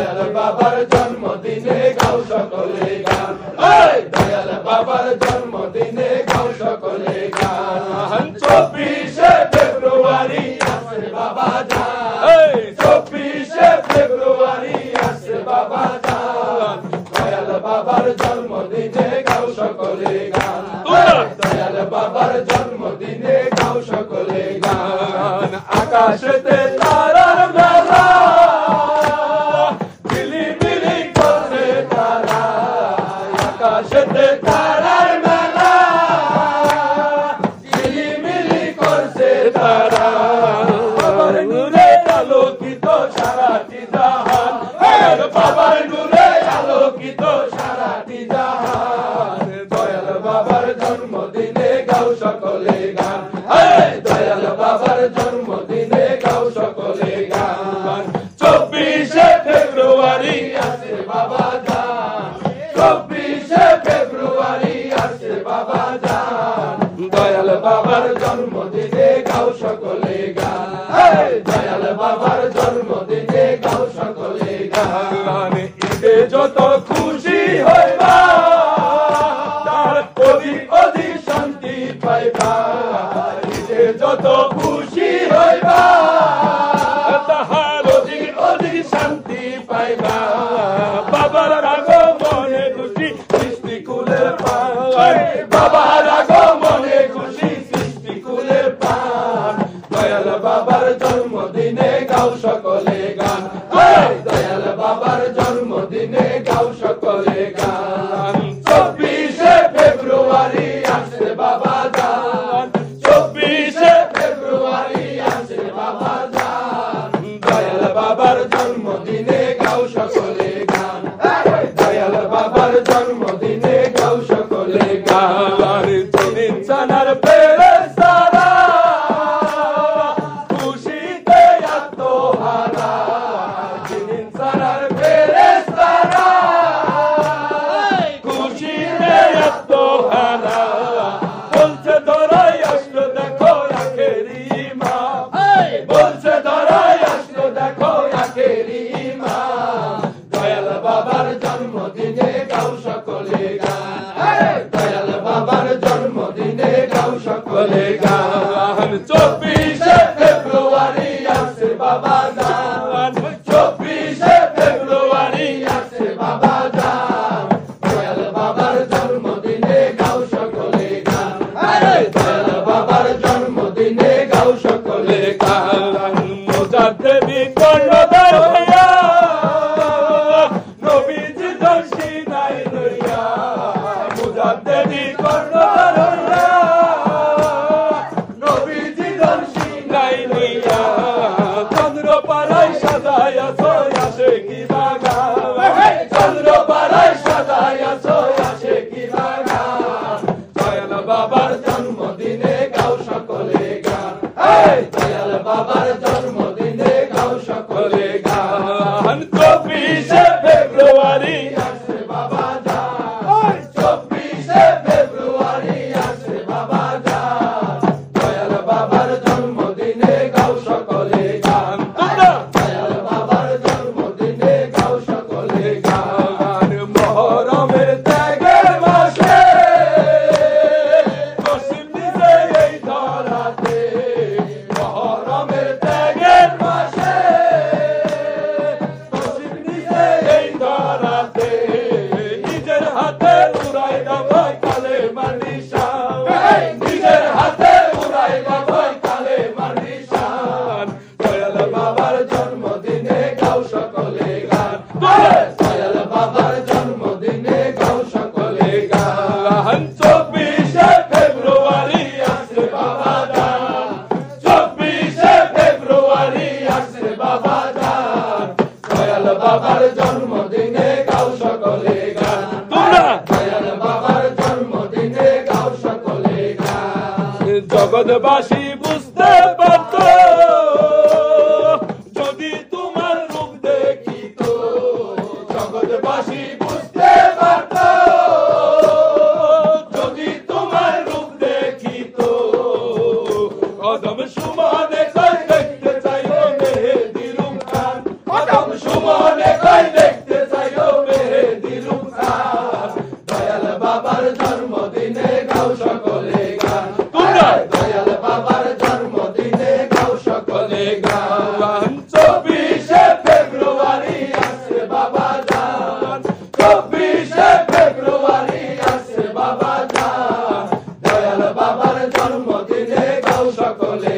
দয়াল বাবার জন্মদিনে গাও সকলে গান, দয়াল বাবার জন্মদিনে গাও সকলে গান। 24শে ফেব্রুয়ারি আসে বাবা জান, 24শে ফেব্রুয়ারি আসে বাবা জান, দয়াল বাবার জন্মদিনে গাও সকলে গান, দয়াল বাবার জন্মদিনে গাও সকলে গান। আকাশেতে তারার মেলা ঝিলিমিলি করছে তারা, আকাশেতে তারার মেলা ঝিলিমিলি করছে তারা, বাবার নূরে আলোকিত সারাটি জাহান, বাবার নূরে আলোকিত সারাটি জাহান, দয়াল বাবার জন্মদিনে গাও সকলে গান, দয়াল বাবার জন্মদিনে গাও সকলে গান। 24শে ফেব্রুয়ারি আসে বাবা জান, 24শে ফেব্রুয়ারি আসে বাবা জান, দয়াল বাবার জন্মদিনে গাও সকলে গান, দয়াল বাবার জন্মদিনে গাও সকলে গান। ঈদে যত খুশি হইবা তার অধিক অধিক শান্তি পাইবা, ঈদে যত খুশি হইবা তাহার অধিক অধিক শান্তি পাইবা, বাবার আগমনে খুশি সৃষ্টি কুলে পান, বাবার আগমনে খুশি সৃষ্টি কুলে পান, দয়াল বাবার জন্মদিনে গাও সকলে গান, দয়াল বাবার জন্মদিনে গাও সকলে গান। 24শে ফেব্রুয়ারি আসে বাবা জান, 24শে ফেব্রুয়ারি আসে বাবা জান, দয়াল বাবার জন্মদিনে গাও সকলে গান, দয়াল বাবার জন্মদিনে গাও সকলে গান। যেদিন জানার ফেরেশতারা খুশিতে আত্মহারা, যেদিন জানার ফেরেশতারা খুশিতে আত্মহারা, বলছে ধরাই আসলো দেখো আখেরি ইমাম, বলছে ধরাই আসলো দেখো আখেরি ইমাম, দয়াল বাবার জন্মদিনে গাও সকলে গান, দয়াল বাবার জন্মদিনে গাও সকলে গান। 24শে ফেব্রুয়ারি আসে বাবা জান, 24শে ফেব্রুয়ারি আসে বাবা জান, দয়াল বাবার জন্মদিনে গাও সকলে গান, দয়াল বাবার জন্মদিনে গাও সকলে গান। মোজার দেবী কর্ণধার হইয়া নবীজি দর্শী নাই লইয়া, মোজার দেবী কর্ণধার হইয়া নবীজি দর্শী নাই লইয়া, চন্দ্র পাড়ায় সাজায় আসে কি বাগান, চন্দ্র পাড়ায় সাজায় আসে কি বাগান, দয়াল বাবার জন্মদিনে গাও সকলে গান, দয়াল বাবার জন্মদিনে গাও সকলে গান। 24শে ফেব্রুয়ারি আসে বাবা জান, 24শে ফেব্রুয়ারি আসে বাবা জান, দয়াল বাবার জন্মদিনে গাও সকলে গান, দয়াল বাবার জন্মদিনে গাও সকলে গান। মহরমের ত্যাগের মাসে নসিব দিছে এই ধরাতে, মহরমের ত্যাগের মাসে নসিব দিছে এই ধরাতে, নিজের হাতে উড়াই দাও কালেমার নিশান, নিজের হাতে উড়াই দাও কালেমার নিশান, দয়াল বাবার জন্মদিনে গাও সকলে গান, দয়াল বাবার জন্মদিনে গাও সকলে গান। 24শে ফেব্রুয়ারি আসে বাবা জান, 24শে ফেব্রুয়ারি আসে বাবা জান, দয়াল বাবার জন্মদিনে গাও সকলে গান, দয়াল বাবার জন্মদিনে গাও সকলে গান। জগৎবাসী বুঝতে পারত যদি তোমার রূপ দেখিত, জগৎবাসী বুঝতে পারত যদি তোমার রূপ দেখিত, কদম সুমনে কই দেখতে চাইল মেহেদির খান, কদম সুমনে কই সকলে